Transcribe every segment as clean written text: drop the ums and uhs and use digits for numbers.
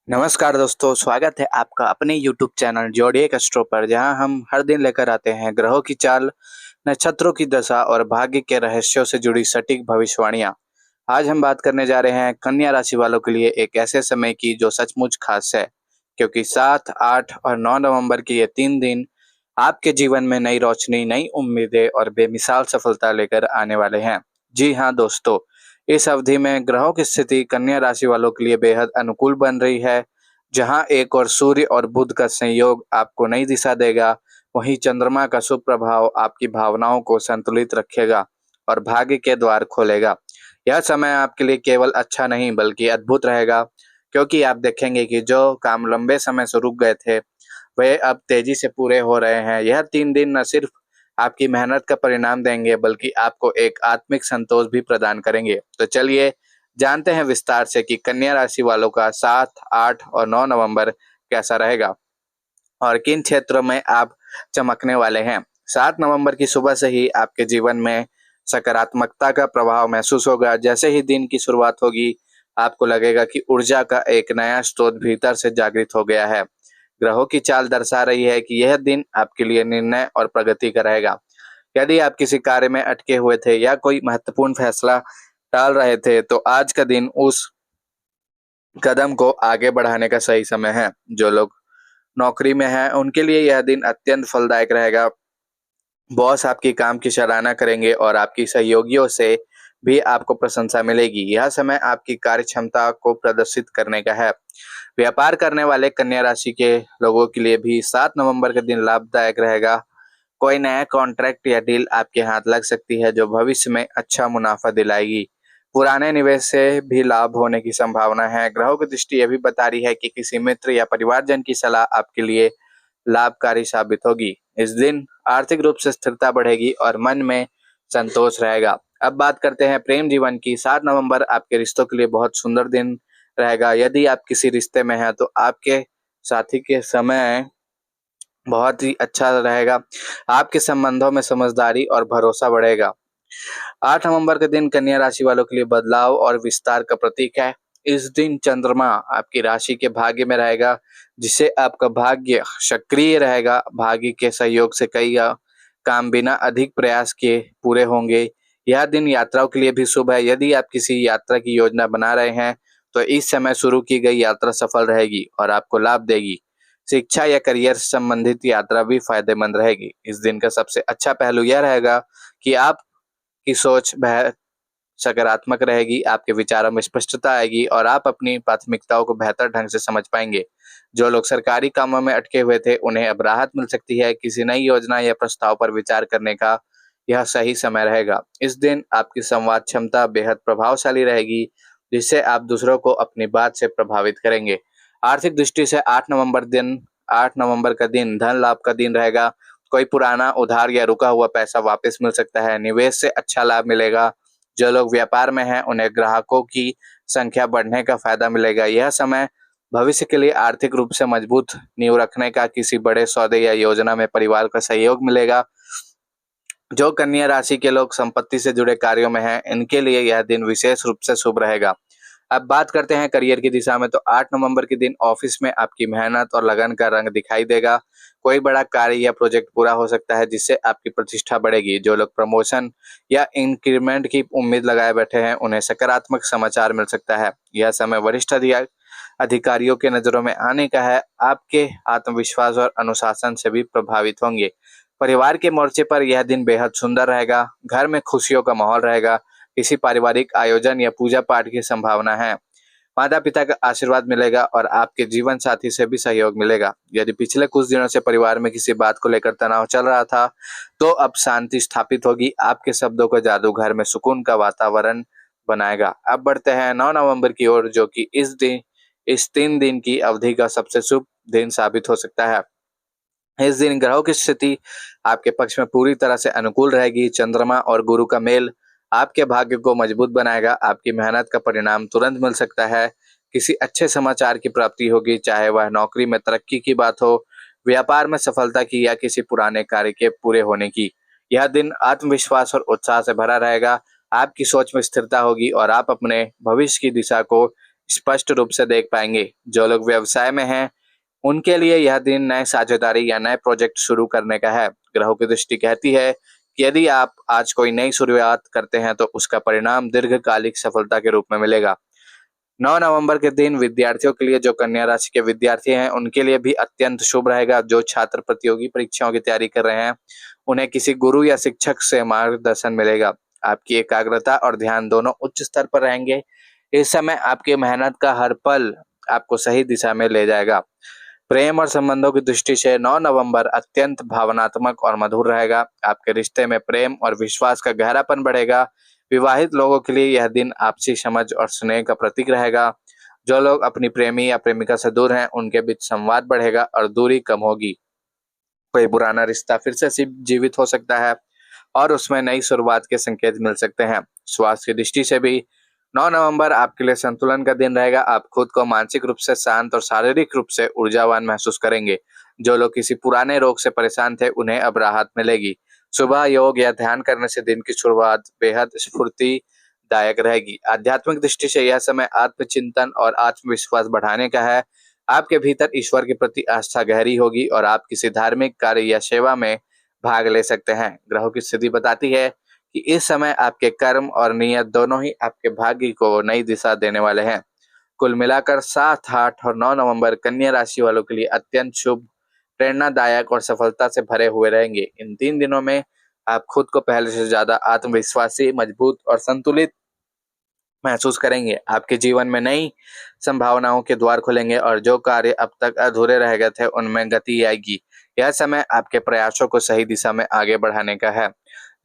नमस्कार दोस्तों, स्वागत है आपका अपने YouTube चैनल जोडिएक एस्ट्रो पर, जहां हम हर दिन लेकर आते हैं ग्रहों की चाल, नक्षत्रों की दशा और भाग्य के रहस्यों से जुड़ी सटीक भविष्यवाणियां। आज हम बात करने जा रहे हैं कन्या राशि वालों के लिए एक ऐसे समय की जो सचमुच खास है, क्योंकि 7, 8 और 9 नवंबर के ये 3 दिन आपके जीवन में नई रोशनी, नई उम्मीदें और बेमिसाल सफलता लेकर आने वाले हैं। जी हाँ दोस्तों, इस अवधि में ग्रहों की स्थिति कन्या राशि वालों के लिए बेहद अनुकूल बन रही है। जहां एक और सूर्य और बुध का संयोग आपको नई दिशा देगा, वहीं चंद्रमा का शुभ प्रभाव आपकी भावनाओं को संतुलित रखेगा और भाग्य के द्वार खोलेगा। यह समय आपके लिए केवल अच्छा नहीं बल्कि अद्भुत रहेगा, क्योंकि आप देखेंगे कि जो काम लंबे समय से रुक गए थे, वे अब तेजी से पूरे हो रहे हैं। यह 3 दिन न सिर्फ आपकी मेहनत का परिणाम देंगे, बल्कि आपको एक आत्मिक संतोष भी प्रदान करेंगे। तो चलिए जानते हैं विस्तार से कि कन्या राशि वालों का 7, 8 और 9 नवंबर कैसा रहेगा और किन क्षेत्रों में आप चमकने वाले हैं। 7 नवंबर की सुबह से ही आपके जीवन में सकारात्मकता का प्रभाव महसूस होगा। जैसे ही दिन की शुरुआत होगी, आपको लगेगा कि ऊर्जा का एक नया स्रोत भीतर से जागृत हो गया है। ग्रहों की चाल दर्शा रही है कि यह दिन आपके लिए निर्णय और प्रगति का रहेगा। यदि आप किसी कार्य में अटके हुए थे या कोई महत्वपूर्ण फैसला टाल रहे थे, तो आज का दिन उस कदम को आगे बढ़ाने का सही समय है। जो लोग नौकरी में हैं, उनके लिए यह दिन अत्यंत फलदायक रहेगा। बॉस आपकी काम की सराहना करेंगे और आपकी सहयोगियों से भी आपको प्रशंसा मिलेगी। यह समय आपकी कार्य क्षमता को प्रदर्शित करने का है। व्यापार करने वाले कन्या राशि के लोगों के लिए भी 7 नवंबर के दिन लाभदायक रहेगा। कोई नया कॉन्ट्रैक्ट या डील आपके हाथ लग सकती है, जो भविष्य में अच्छा मुनाफा दिलाएगी। पुराने निवेश से भी लाभ होने की संभावना है। ग्रहों की दृष्टि यह भी बता रही है कि किसी मित्र या परिवारजन की सलाह आपके लिए लाभकारी साबित होगी। इस दिन आर्थिक रूप से स्थिरता बढ़ेगी और मन में संतोष रहेगा। अब बात करते हैं प्रेम जीवन की। 7 नवंबर आपके रिश्तों के लिए बहुत सुंदर दिन रहेगा। यदि आप किसी रिश्ते में हैं, तो आपके साथी के समय बहुत ही अच्छा रहेगा। आपके संबंधों में समझदारी और भरोसा बढ़ेगा। 8 नवंबर के दिन कन्या राशि वालों के लिए बदलाव और विस्तार का प्रतीक है। इस दिन चंद्रमा आपकी राशि के भाग्य में रहेगा, जिससे आपका भाग्य सक्रिय रहेगा। भाग्य के सहयोग से कई काम बिना अधिक प्रयास किए पूरे होंगे। यह दिन यात्राओं के लिए भी शुभ है। यदि आप किसी यात्रा की योजना बना रहे हैं, तो इस समय शुरू की गई यात्रा सफल रहेगी और आपको लाभ देगी। शिक्षा या करियर से संबंधित यात्रा भी फायदेमंद रहेगी। इस दिन का सबसे अच्छा पहलू यह रहेगा कि आप की सोच सकारात्मक रहेगी, आपके विचारों में स्पष्टता आएगी और आप अपनी प्राथमिकताओं को बेहतर ढंग से समझ पाएंगे। जो लोग सरकारी कामों में अटके हुए थे, उन्हें अब राहत मिल सकती है। किसी नई योजना या प्रस्ताव पर विचार करने का यह सही समय रहेगा। इस दिन आपकी संवाद क्षमता बेहद प्रभावशाली रहेगी, जिससे आप दूसरों को अपनी बात से प्रभावित करेंगे। आर्थिक दृष्टि से 8 नवंबर का दिन धन लाभ का दिन रहेगा। कोई पुराना उधार या रुका हुआ पैसा वापस मिल सकता है। निवेश से अच्छा लाभ मिलेगा। जो लोग व्यापार में हैं, उन्हें ग्राहकों की संख्या बढ़ने का फायदा मिलेगा। यह समय भविष्य के लिए आर्थिक रूप से मजबूत नींव रखने का, किसी बड़े सौदे या योजना में परिवार का सहयोग मिलेगा। जो कन्या राशि के लोग संपत्ति से जुड़े कार्यों में हैं, इनके लिए यह दिन विशेष रूप से शुभ रहेगा। अब बात करते हैं करियर की दिशा में, तो 8 नवंबर के दिन ऑफिस में आपकी मेहनत और लगन का रंग दिखाई देगा। कोई बड़ा कार्य या प्रोजेक्ट पूरा हो सकता है, जिससे आपकी प्रतिष्ठा बढ़ेगी। जो लोग प्रमोशन या इंक्रीमेंट की उम्मीद लगाए बैठे हैं, उन्हें सकारात्मक समाचार मिल सकता है। यह समय वरिष्ठ अधिकारियों के नजरों में आने का है। आपके आत्मविश्वास और अनुशासन से भी प्रभावित होंगे। परिवार के मोर्चे पर यह दिन बेहद सुंदर रहेगा। घर में खुशियों का माहौल रहेगा। किसी पारिवारिक आयोजन या पूजा पाठ की संभावना है। माता पिता का आशीर्वाद मिलेगा और आपके जीवन साथी से भी सहयोग मिलेगा। यदि पिछले कुछ दिनों से परिवार में किसी बात को लेकर तनाव चल रहा था, तो अब शांति स्थापित होगी। आपके शब्दों का जादू घर में सुकून का वातावरण बनाएगा। अब बढ़ते हैं 9 नवंबर की ओर, जो कि इस 3 दिन की अवधि का सबसे शुभ दिन साबित हो सकता है। इस दिन ग्रहों की स्थिति आपके पक्ष में पूरी तरह से अनुकूल रहेगी। चंद्रमा और गुरु का मेल आपके भाग्य को मजबूत बनाएगा। आपकी मेहनत का परिणाम तुरंत मिल सकता है। किसी अच्छे समाचार की प्राप्ति होगी, चाहे वह नौकरी में तरक्की की बात हो, व्यापार में सफलता की या किसी पुराने कार्य के पूरे होने की। यह दिन आत्मविश्वास और उत्साह से भरा रहेगा। आपकी सोच में स्थिरता होगी और आप अपने भविष्य की दिशा को स्पष्ट रूप से देख पाएंगे। जो लोग व्यवसाय में हैं, उनके लिए यह दिन नए साझेदारी या नए प्रोजेक्ट शुरू करने का है। ग्रहों की दृष्टि कहती है कि यदि आप आज कोई नई शुरुआत करते हैं तो उसका परिणाम दीर्घकालिक सफलता के रूप में मिलेगा। 9 नवंबर के दिन विद्यार्थियों के लिए, जो कन्या राशि के विद्यार्थी हैं, उनके लिए भी अत्यंत शुभ रहेगा। जो छात्र प्रतियोगी परीक्षाओं की तैयारी कर रहे हैं, उन्हें किसी गुरु या शिक्षक से मार्गदर्शन मिलेगा। आपकी एकाग्रता और ध्यान दोनों उच्च स्तर पर रहेंगे। इस समय आपकी मेहनत का हर पल आपको सही दिशा में ले जाएगा। प्रेम और संबंधों की दृष्टि से 9 नवंबर अत्यंत भावनात्मक और मधुर रहेगा। आपके रिश्ते में प्रेम और विश्वास का गहरापन बढ़ेगा। विवाहित लोगों के लिए यह दिन आपसी समझ और स्नेह का प्रतीक रहेगा। जो लोग अपनी प्रेमी या प्रेमिका से दूर हैं, उनके बीच संवाद बढ़ेगा और दूरी कम होगी। कोई पुराना रिश्ता फिर से जीवित हो सकता है और उसमें नई शुरुआत के संकेत मिल सकते हैं। स्वास्थ्य की दृष्टि से भी 9 नवंबर आपके लिए संतुलन का दिन रहेगा। आप खुद को मानसिक रूप से शांत और शारीरिक रूप से ऊर्जावान महसूस करेंगे। जो लोग किसी पुराने रोग से परेशान थे, उन्हें अब राहत मिलेगी। सुबह योग या ध्यान करने से दिन की शुरुआत बेहद स्फूर्तिदायक रहेगी। आध्यात्मिक दृष्टि से यह समय आत्मचिंतन और आत्मविश्वास बढ़ाने का है। आपके भीतर ईश्वर के प्रति आस्था गहरी होगी और आप किसी धार्मिक कार्य या सेवा में भाग ले सकते हैं। ग्रहों की स्थिति बताती है कि इस समय आपके कर्म और नियत दोनों ही आपके भाग्य को नई दिशा देने वाले हैं। कुल मिलाकर 7, 8 और 9 नवंबर कन्या राशि वालों के लिए अत्यंत शुभ, प्रेरणादायक और सफलता से भरे हुए रहेंगे। इन 3 दिनों में आप खुद को पहले से ज्यादा आत्मविश्वासी, मजबूत और संतुलित महसूस करेंगे। आपके जीवन में नई संभावनाओं के द्वार खुलेंगे और जो कार्य अब तक अधूरे रह गए थे, उनमें गति आएगी। यह समय आपके प्रयासों को सही दिशा में आगे बढ़ाने का है।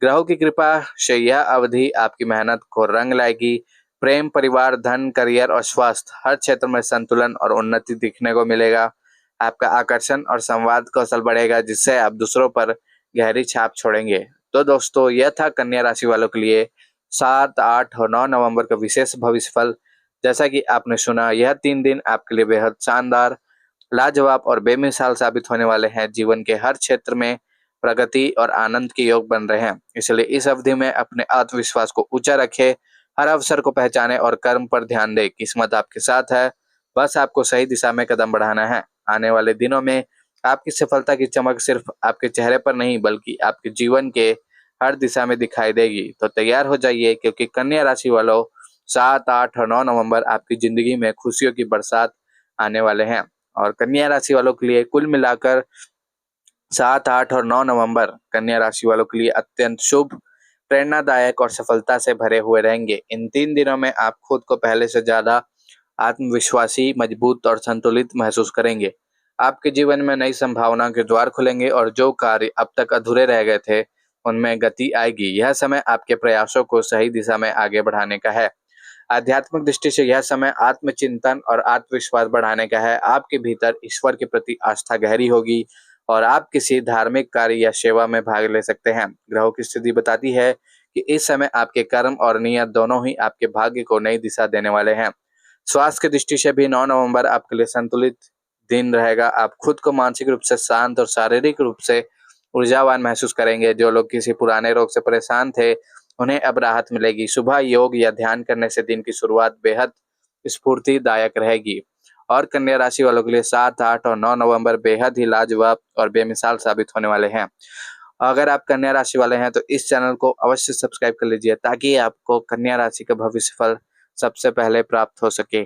ग्रहों की कृपा से यह अवधि आपकी मेहनत को रंग लाएगी। प्रेम, परिवार, धन, करियर और स्वास्थ्य, हर क्षेत्र में संतुलन और उन्नति दिखने को मिलेगा। आपका आकर्षण और संवाद कौशल बढ़ेगा, जिससे आप दूसरों पर गहरी छाप छोड़ेंगे। तो दोस्तों, यह था कन्या राशि वालों के लिए 7, 8 और 9 नवंबर का विशेष भविष्यफल। जैसा कि आपने सुना, यह 3 दिन आपके लिए बेहद शानदार, लाजवाब और बेमिसाल साबित होने वाले हैं। जीवन के हर क्षेत्र में प्रगति और आनंद के योग बन रहे हैं। इसलिए इस अवधि में अपने आत्मविश्वास को ऊंचा रखें, हर अवसर को पहचानें और कर्म पर ध्यान दें। किस्मत आपके साथ है, बस आपको सही दिशा में कदम बढ़ाना है। आने वाले दिनों में आपकी सफलता की चमक सिर्फ आपके चेहरे पर नहीं, बल्कि आपके जीवन के हर दिशा में दिखाई देगी। तो तैयार हो जाइए, क्योंकि कन्या राशि वालों, 7, 8 और 9 नवंबर आपकी जिंदगी में खुशियों की बरसात आने वाले हैं। और कन्या राशि वालों के लिए कुल मिलाकर 7, 8 और 9 नवंबर कन्या राशि वालों के लिए अत्यंत शुभ, प्रेरणादायक और सफलता से भरे हुए रहेंगे। इन 3 दिनों में आप खुद को पहले से ज्यादा आत्मविश्वासी, मजबूत और संतुलित महसूस करेंगे। आपके जीवन में नई संभावनाओं के द्वार खुलेंगे और जो कार्य अब तक अधूरे रह गए थे, उनमें गति आएगी। यह समय आपके प्रयासों को सही दिशा में आगे बढ़ाने का है। आध्यात्मिक दृष्टि से यह समय आत्मचिंतन और आत्मविश्वास बढ़ाने का है। आपके भीतर ईश्वर के प्रति आस्था गहरी होगी और आप किसी धार्मिक कार्य या सेवा में भाग ले सकते हैं। ग्रहों की स्थिति बताती है कि इस समय आपके कर्म और नियत दोनों ही आपके भाग्य को नई दिशा देने वाले हैं। स्वास्थ्य की दृष्टि से भी 9 नवंबर आपके लिए संतुलित दिन रहेगा। आप खुद को मानसिक रूप से शांत और शारीरिक रूप से ऊर्जावान महसूस करेंगे। जो लोग किसी पुराने रोग से परेशान थे, उन्हें अब राहत मिलेगी। सुबह योग या ध्यान करने से दिन की शुरुआत बेहद स्फूर्तिदायक रहेगी। और कन्या राशि वालों के लिए 7, 8 और 9 नवंबर बेहद ही लाजवाब और बेमिसाल साबित होने वाले हैं। अगर आप कन्या राशि वाले हैं तो इस चैनल को अवश्य सब्सक्राइब कर लीजिए, ताकि आपको कन्या राशि का भविष्यफल सबसे पहले प्राप्त हो सके।